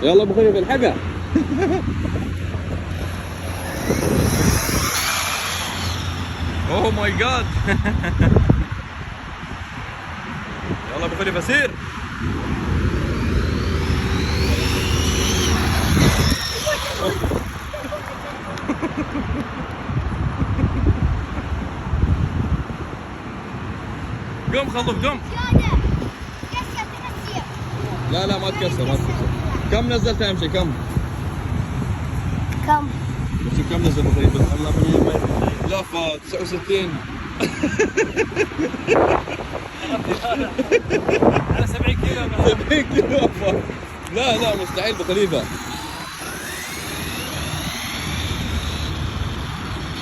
يلا ابو خليفه الحقها. اوه ماي جاد. يلا ابو خليفه سير. قم خلف قم. لا لا ما تكسر ما تكسر. كم نزلت اهم شيء كم؟ كم؟ كم نزل ابو خليفه؟ لا ف 69. على 70 كيلو. 70 كيلو. لا لا مستحيل ابو خليفه.